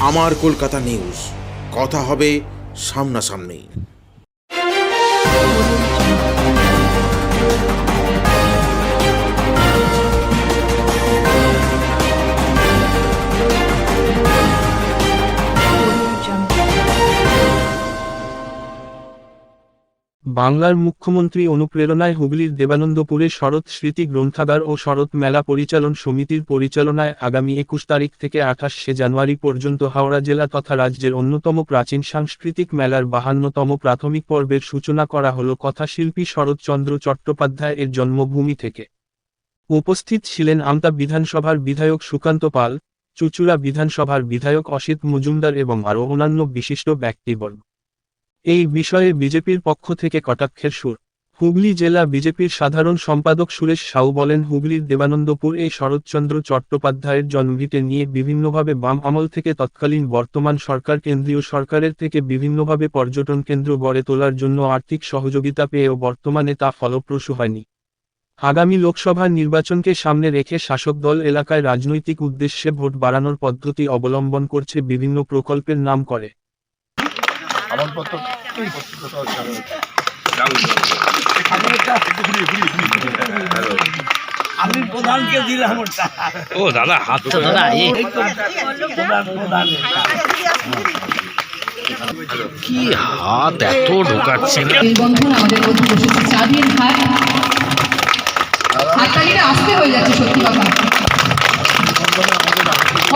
আমার কলকাতা নিউজ, কথা হবে সামনাসামনি। বাংলার মুখ্যমন্ত্রী অনুপ্রেরণায় হুগলির দেবানন্দপুরে শরৎ স্মৃতি গ্রন্থাগার ও শরৎ মেলা পরিচালন সমিতির পরিচালনায় আগামী 21 তারিখ থেকে 28 জানুয়ারি পর্যন্ত হাওড়া জেলা তথা রাজ্যের অন্যতম প্রাচীন সাংস্কৃতিক মেলার 52তম প্রাথমিক পর্বের সূচনা করা হলো কথাশিল্পী শরৎচন্দ্র চট্টোপাধ্যায় এর জন্মভূমি থেকে। উপস্থিত ছিলেন আমতা বিধানসভার বিধায়ক সুকান্ত পাল, চুঁচুড়া বিধানসভার বিধায়ক অসিত মজুমদার এবং আরও অন্যান্য বিশিষ্ট ব্যক্তিবর্গ। এই বিষয়ে বিজেপির পক্ষ থেকে কটাক্ষের সুর। হুগলি জেলা বিজেপির সাধারণ সম্পাদক সুরেশ সাউ বলেন, হুগলির দেবানন্দপুর এই শরৎচন্দ্র চট্টোপাধ্যায়ের জন্মভিটে নিয়ে বিভিন্নভাবে বাম আমল থেকে তৎকালীন বর্তমান সরকার কেন্দ্রীয় সরকারের থেকে বিভিন্নভাবে পর্যটন কেন্দ্র গড়ে তোলার জন্য আর্থিক সহযোগিতা পেয়েও বর্তমানে তা ফলপ্রসূ হয়নি। আগামী লোকসভা নির্বাচনকে সামনে রেখে শাসক দল এলাকায় রাজনৈতিক উদ্দেশ্যে ভোট বাড়ানোর পদ্ধতি অবলম্বন করছে, বিভিন্ন প্রকল্পের নাম করে। আমি প্রধানকে দিলাম ও দাদা হাত দাদা কি হাত এত ঢোকাচ্ছে না। বন্ধুরা আমাদের মধ্যে বসেছে চা দিয়ে খায়, হাততালিটা আসতে হয়ে যাচ্ছে, সত্যি কথা।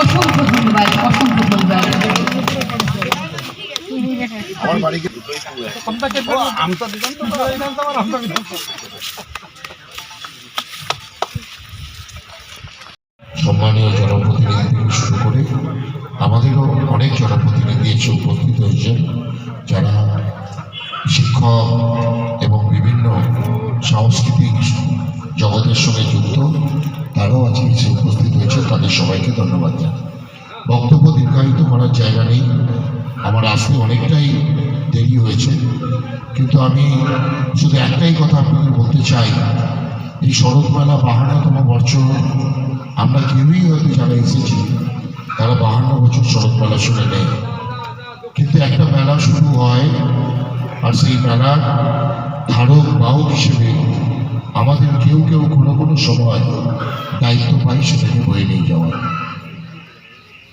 অসংখ্য ধন্যবাদ, অসংখ্য ধন্যবাদ। সম্মানীয় জনপ্রতিনিধি থেকে শুরু করে আমাদেরও অনেক জনপ্রতিনিধি এসে উপস্থিত হয়েছেন, যারা শিক্ষক এবং বিভিন্ন সাংস্কৃতিক জগতের সঙ্গে যুক্ত, তারাও আজকে এসে উপস্থিত হয়েছে। তাদের সবাইকে ধন্যবাদ জানাই। বক্তব্য দীর্ঘায়িত করার জায়গা নেই, আমার আসতে অনেকটাই দেরি হয়েছে, কিন্তু আমি শুধু একটাই কথা আপনাদের বলতে চাই, এই শরৎ মেলা 52তম বছর। আমরা কেউই হয়তো যারা এসেছি তারা 52 বছর শরৎ মেলা শুনে নেই, কিন্তু একটা মেলা শুরু হয় আর সেই মেলার ধারক বাহক হিসেবে আমাদের কেউ কেউ কোনো সময় দায়িত্ব পাই সেটাকে বয়ে নিয়ে যাওয়া।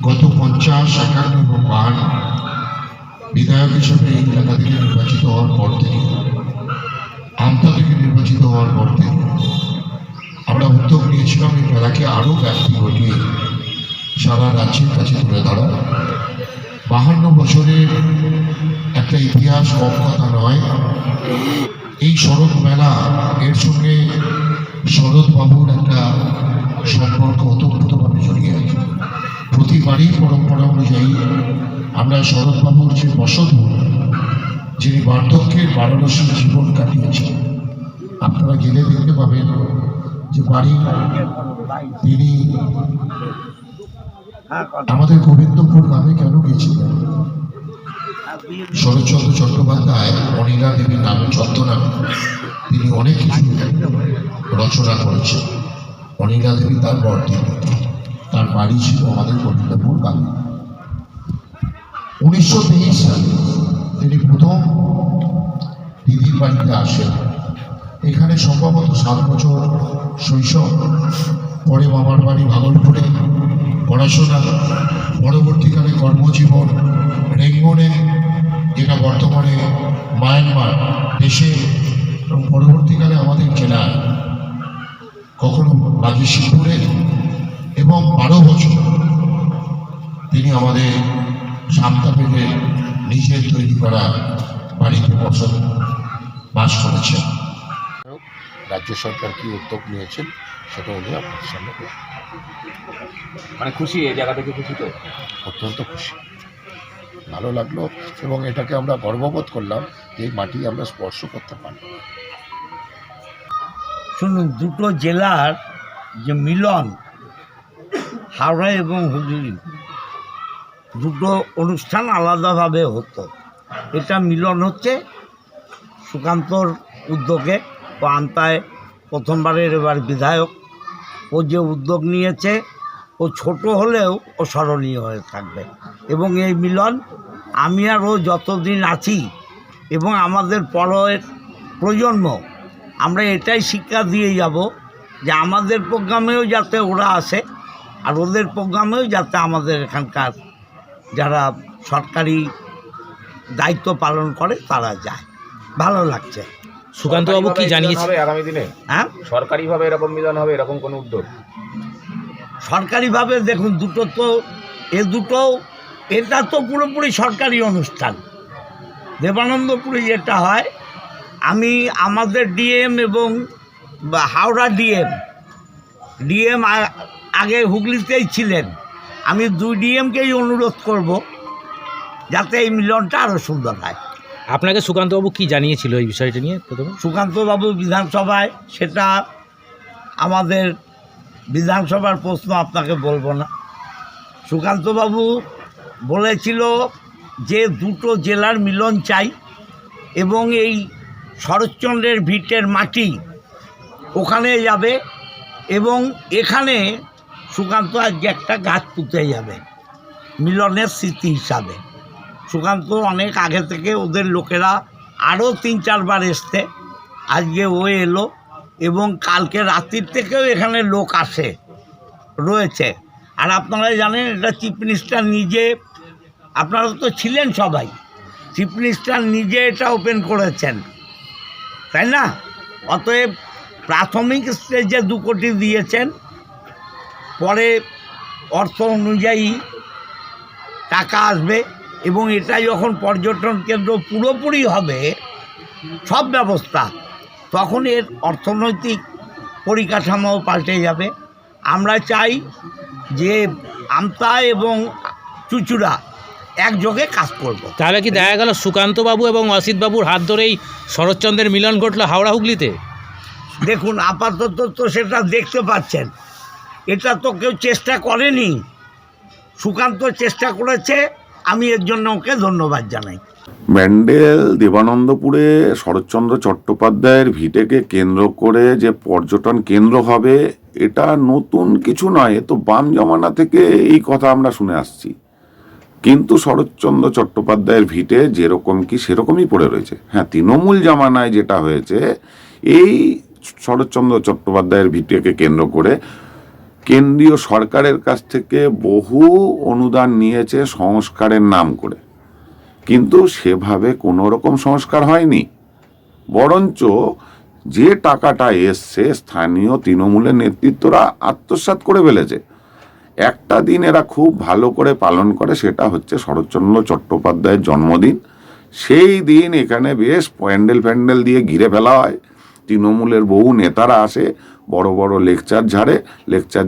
গত 50, 51 এবং 52 বিধায়ক হিসেবে এই এলাকা থেকে নির্বাচিত হওয়ার পর থেকে, আমতা থেকে নির্বাচিত হওয়ার পর থেকে আমরা উদ্যোগ নিয়েছিলাম এই মেলাকে আরও ব্যাপ্তি ঘটিয়ে সারা রাজ্যের কাছে তুলে ধরা। 52 বছরের একটা ইতিহাস কম কথা নয়। এই শরৎ মেলা, এর সঙ্গে শরৎবাবুর একটা সম্পর্ক ওতপ্রোতভাবে জড়িয়ে আছে। প্রতিবারই পরম্পরা অনুযায়ী আমরা শরৎবাবুর যে বসতভূমি, যিনি বার্ধক্যের বারাণসী জীবন কাটিয়েছেন, আপনারা গেলে দেখতে পাবেন যে বাড়ি তিনি আমাদের গোবিন্দপুর নামে কেন গেছিলেন। শরৎচন্দ্র চট্টোপাধ্যায় অনিলা দেবীর নামে ছদ্মনামে তিনি অনেক কিছু রচনা করেছেন। অনিলা দেবী তার বরদেবী, তার বাড়ি ছিল আমাদের গোবিন্দপুর গ্রামে। 1923 সালে তিনি প্রথম দিদির বাড়িতে আসেন। এখানে সম্ভবত 7 বছর শৈশব, পরে মামার বাড়ি ভাগলপুরে পড়াশোনা, পরবর্তীকালে কর্মজীবন রেঙ্গনে, যেটা বর্তমানে মায়ানমার দেশে, এবং পরবর্তীকালে আমাদের জেলায়, কখনো বাগেশিপুরে, এবং 12 বছর তিনি আমাদের সামতাপেটে নিজের তৈরি করা বাড়িতে বাস করেছেন। রাজ্য সরকার কি উদ্যোগ নিয়েছেন সেটা উনি আপনাদের সামনে মানে খুশি, এই জায়গা থেকে খুশি তো, অত্যন্ত খুশি, ভালো লাগলো, এবং এটাকে আমরা গর্ববোধ করলাম যে এই মাটি আমরা স্পর্শ করতে পারলাম। শুনুন, দুটো জেলার যে মিলন, হাওড়া এবং হুগলি, দুটো অনুষ্ঠান আলাদাভাবে হতো। এটা মিলন হচ্ছে সুকান্তর উদ্যোগে, ও আমতায় প্রথমবারের এবার বিধায়ক, ও যে উদ্যোগ নিয়েছে ও ছোট হলেও ও স্মরণীয় হয়ে থাকবে। এবং এই মিলন আমি আর ও যতদিন আছি এবং আমাদের পরের প্রজন্ম, আমরা এটাই শিক্ষা দিয়ে যাব যে আমাদের প্রোগ্রামেও যাতে ওরা আসে, আর ওদের প্রোগ্রামেও যাতে আমাদের এখানকার যারা সরকারি দায়িত্ব পালন করে তারা যায়। ভালো লাগছে। সুকান্তবাবু কি জানিয়েছে আগামী দিনে? হ্যাঁ, সরকারিভাবে এরকম মিলন হবে, এরকম কোনো উদ্যোগ? সরকারিভাবে দেখুন দুটো তো এটা তো পুরোপুরি সরকারি অনুষ্ঠান। দেবানন্দপুরে যেটা হয়, আমি আমাদের ডিএম এবং হাওড়া ডিএম আগে হুগলিতেই ছিলেন, আমি 2 ডিএমকেই অনুরোধ করব যাতে এই মিলনটা আরও সুন্দর হয়। আপনাকে সুকান্তবাবু কি জানিয়েছিল এই বিষয়টা নিয়ে প্রথমে? সুকান্তবাবু বিধানসভায়, সেটা আমাদের বিধানসভার প্রশ্ন, আপনাকে বলবো না। সুকান্তবাবু বলেছিল যে 2টো জেলার মিলন চাই এবং এই শরৎচন্দ্রের ভিটের মাটি ওখানে যাবে এবং এখানে সুকান্ত আজকে একটা গাছ পুঁতে যাবে মিলনের স্মৃতি হিসাবে। সুকান্ত অনেক আগে থেকে ওদের লোকেরা আরও 3-4 বার এসছে, আজকে ও এলো এবং কালকে রাত্রির থেকেও এখানে লোক আসে রয়েছে। আর আপনারা জানেন এটা চিফ মিনিস্টার নিজে, আপনারা তো ছিলেন সবাই, চিফ মিনিস্টার নিজে এটা ওপেন করেছেন, তাই না? অতএব প্রাথমিক স্টেজে 2 কোটি দিয়েছেন, পরে অর্থ অনুযায়ী টাকা আসবে এবং এটা যখন পর্যটন কেন্দ্র পুরোপুরি হবে সব ব্যবস্থা, তখন এর অর্থনৈতিক পরিকাঠামো পাল্টে যাবে। আমরা চাই যে আমতা এবং চুচুড়া একযোগে কাজ করব। তাহলে কি দেখা গেল সুকান্তবাবু এবং অসিতবাবুর হাত ধরেই শরৎচন্দ্রের মিলন ঘটলো হাওড়া হুগলিতে? দেখুন, আপাতত তো সেটা দেখতে পাচ্ছেন, এটা তো কেউ চেষ্টা করেনি, সুকান্ত চেষ্টা করেছে, আমি এর জন্য ওকে ধন্যবাদ জানাই। ব্যান্ডেল দেবানন্দপুরে শরৎচন্দ্র চট্টোপাধ্যায়ের ভিটেকে কেন্দ্র করে যে পর্যটন কেন্দ্র হবে, এটা নতুন কিছু নয়, এ তো বাম জমানা থেকে এই কথা আমরা শুনে আসছি। কিন্তু শরৎচন্দ্র চট্টোপাধ্যায়ের ভিটে যেরকম কি সেরকমই পড়ে রয়েছে। হ্যাঁ, তৃণমূল জামানায় যেটা হয়েছে, এই শরৎচন্দ্র চট্টোপাধ্যায়ের ভিটেকে কেন্দ্র করে কেন্দ্রীয় সরকারের কাছ থেকে বহু অনুদান নিয়েছে সংস্কারের নাম করে, কিন্তু সেভাবে কোনো রকম সংস্কার হয়নি। বরঞ্চ যে টাকাটা এসছে স্থানীয় তৃণমূলের নেতৃত্বরা আত্মসাৎ করে ফেলেছে। একটা দিন এরা খুব ভালো করে পালন করে, সেটা হচ্ছে শরৎচন্দ্র চট্টোপাধ্যায়ের জন্মদিন। সেই দিন এখানে বেশ প্যান্ডেল দিয়ে ঘিরে ফেলা হয়, তৃণমূলের বহু নেতারা আসে, বড় বড় লেকচার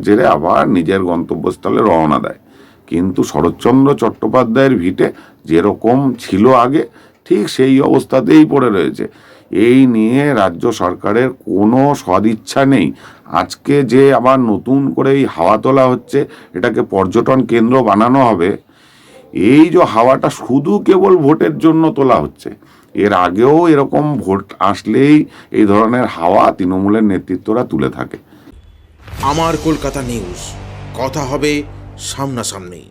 ঝেড়ে আবার নিজের গন্তব্যস্থলে রওনা দেয়। কিন্তু শরৎচন্দ্র চট্টোপাধ্যায়ের ভিটে যেরকম ছিল আগে, ঠিক সেই অবস্থাতেই পড়ে রয়েছে। এই নিয়ে রাজ্য সরকারের কোনো সদিচ্ছা নেই। আজকে যে আবার নতুন করে এই হাওয়া তোলা হচ্ছে, এটাকে পর্যটন কেন্দ্র বানানো হবে, এই যে হাওয়াটা শুধু কেবল ভোটের জন্য তোলা হচ্ছে। এর আগেও এরকম ভোট আসলেই এই ধরনের হাওয়া তৃণমূলের নেতৃত্বরা তুলে থাকে। আমার কলকাতা নিউজ, কথা হবে সামনাসামনি।